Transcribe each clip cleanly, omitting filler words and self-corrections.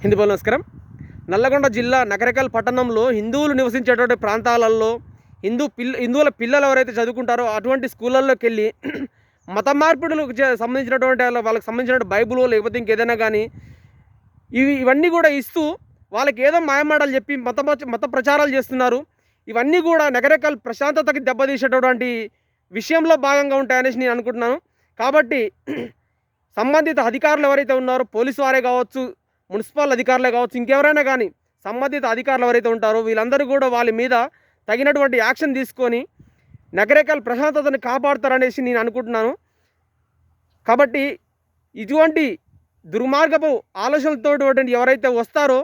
హిందూ నమస్కారం. నల్లగొండ జిల్లా నకరేకల్ పట్టణంలో హిందువులు నివసించేటువంటి ప్రాంతాలలో హిందువుల పిల్లలు ఎవరైతే చదువుకుంటారో అటువంటి స్కూళ్ళల్లోకి వెళ్ళి మత మార్పిడులకు సంబంధించినటువంటి వాళ్ళకి సంబంధించిన బైబుల్ లేకపోతే ఇంకేదైనా కానీ ఇవన్నీ కూడా ఇస్తూ వాళ్ళకి ఏదో మాయమాటలు చెప్పి మత ప్రచారాలు చేస్తున్నారు. ఇవన్నీ కూడా నగరేకల్ ప్రశాంతతకి దెబ్బతీసేటటువంటి విషయంలో భాగంగా ఉంటాయనేసి నేను అనుకుంటున్నాను. కాబట్టి సంబంధిత అధికారులు ఎవరైతే ఉన్నారో పోలీసు వారే కావచ్చు, మున్సిపల్ అధికారులే కావచ్చు, ఇంకెవరైనా కానీ సంబంధిత అధికారులు ఎవరైతే ఉంటారో వీళ్ళందరూ కూడా వాళ్ళ మీద తగినటువంటి యాక్షన్ తీసుకొని నగరేకల్ ప్రశాంతతను కాపాడుతారనేసి నేను అనుకుంటున్నాను. కాబట్టి ఇటువంటి దుర్మార్గపు ఆలోచనలతో ఎవరైతే వస్తారో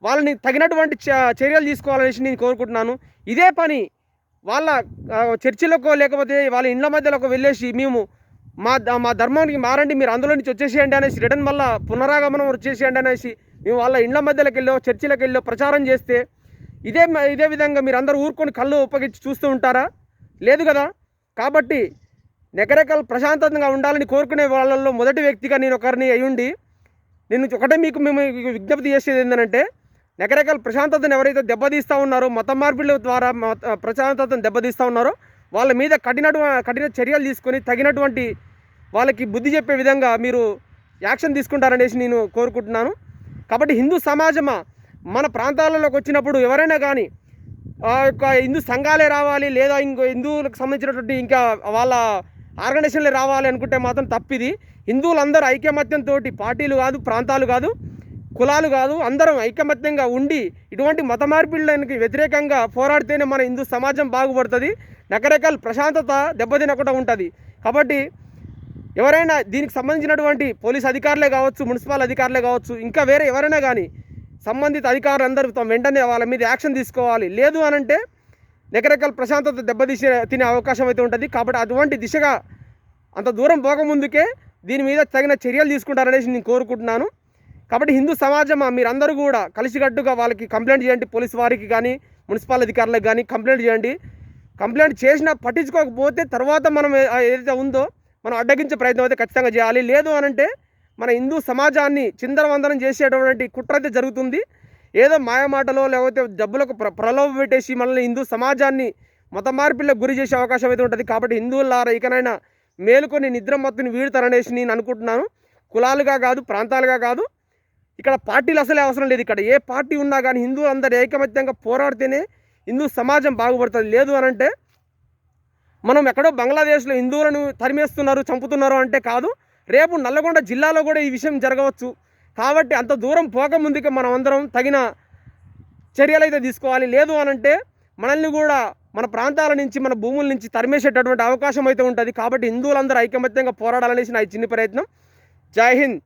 వాళ్ళని తగినటువంటి చర్యలు తీసుకోవాలనేసి నేను కోరుకుంటున్నాను. ఇదే పని వాళ్ళ చర్చిలకో లేకపోతే వాళ్ళ ఇండ్ల మధ్యలోకి వెళ్ళేసి మేము మా ధర్మానికి మారండి, మీరు అందులో నుంచి వచ్చేసేయండి అనేసి రిటర్న్ మళ్ళీ పునరాగమనం వచ్చేసేయండి అనేసి మేము వాళ్ళ ఇండ్ల మధ్యలోకి వెళ్ళో చర్చిలకు వెళ్ళో ప్రచారం చేస్తే ఇదే విధంగా మీరు అందరూ ఊరుకొని కళ్ళు ఉప్పగించి చూస్తూ ఉంటారా? లేదు కదా. కాబట్టి నగరేకల్ ప్రశాంతంగా ఉండాలని కోరుకునే వాళ్ళల్లో మొదటి వ్యక్తిగా నేను ఒకరిని అయ్యుండి నేను ఒకటే మేము విజ్ఞప్తి చేసేది ఏంటంటే నగరేకల్ ప్రశాంతతను ఎవరైతే దెబ్బతీస్తూ ఉన్నారో మత మార్పిడుల ద్వారా ప్రశాంతతను దెబ్బతీస్తూ ఉన్నారో వాళ్ళ మీద కఠిన చర్యలు తీసుకొని తగినటువంటి వాళ్ళకి బుద్ధి చెప్పే విధంగా మీరు యాక్షన్ తీసుకుంటారనేసి నేను కోరుకుంటున్నాను. కాబట్టి హిందూ సమాజమా మన ప్రాంతాలలోకి వచ్చినప్పుడు ఎవరైనా కానీ హిందూ సంఘాలే రావాలి లేదా ఇంకో హిందువులకు సంబంధించినటువంటి ఇంకా వాళ్ళ ఆర్గనైజేషన్లే రావాలి అనుకుంటే మాత్రం తప్పిది. హిందువులందరూ ఐకమత్యంతో పార్టీలు కాదు, ప్రాంతాలు కాదు, కులాలు కాదు, అందరం ఐకమత్యంగా ఉండి ఇటువంటి మత మార్పిడులకు వ్యతిరేకంగా పోరాడితేనే మన హిందూ సమాజం బాగుపడుతుంది, నగరేకల్ ప్రశాంతత దెబ్బతినకుండా ఉంటుంది. కాబట్టి ఎవరైనా దీనికి సంబంధించినటువంటి పోలీస్ అధికారులే కావచ్చు, మున్సిపల్ అధికారులే కావచ్చు, ఇంకా వేరే ఎవరైనా కానీ సంబంధిత అధికారులు అందరూ వెంటనే వాళ్ళ మీద యాక్షన్ తీసుకోవాలి. లేదు అనంటే నగరేకల్ ప్రశాంతత తినే అవకాశం అయితే ఉంటుంది. కాబట్టి అటువంటి దిశగా అంత దూరం పోకముందుకే దీని మీద తగిన చర్యలు తీసుకుంటారనేసి నేను కోరుకుంటున్నాను. కాబట్టి హిందూ సమాజం మీరందరూ కూడా కలిసికట్టుగా వాళ్ళకి కంప్లైంట్ చేయండి, పోలీసు వారికి కానీ మున్సిపల్ అధికారులకు కానీ కంప్లైంట్ చేయండి. కంప్లైంట్ చేసినా పట్టించుకోకపోతే తర్వాత మనం ఏదైతే ఉందో మనం అడ్డగించే ప్రయత్నం అయితే ఖచ్చితంగా చేయాలి. లేదు అనంటే మన హిందూ సమాజాన్ని చిందరవందనం చేసేటువంటి కుట్ర అయితే జరుగుతుంది. ఏదో మాయమాటలో లేకపోతే డబ్బులకు ప్రలోభ పెట్టేసి మనల్ని హిందూ సమాజాన్ని మత మార్పిళ్ళకు గురి చేసే అవకాశం అయితే ఉంటుంది. కాబట్టి హిందువులారా ఇకనైనా మేలుకొని నిద్ర మొత్తం వీడుతారనేసి నేను అనుకుంటున్నాను. కులాలుగా కాదు, ప్రాంతాలుగా కాదు, ఇక్కడ పార్టీలు అసలే అవసరం లేదు. ఇక్కడ ఏ పార్టీ ఉన్నా కానీ హిందువులు అందరూ ఐకమత్యంగా పోరాడితేనే హిందూ సమాజం బాగుపడుతుంది. లేదు అనంటే మనం ఎక్కడో బంగ్లాదేశ్లో హిందువులను తరిమేస్తున్నారు, చంపుతున్నారు అంటే కాదు, రేపు నల్లగొండ జిల్లాలో కూడా ఈ విషయం జరగవచ్చు. కాబట్టి అంత దూరం పోకముందుకే మనం అందరం తగిన చర్యలు అయితే తీసుకోవాలి. లేదు అనంటే మనల్ని కూడా మన ప్రాంతాల నుంచి మన భూముల నుంచి తరిమేసేటటువంటి అవకాశం అయితే ఉంటుంది. కాబట్టి హిందువులందరూ ఐకమత్యంగా పోరాడాలనేసి నా చిన్న ప్రయత్నం. జై హింద్.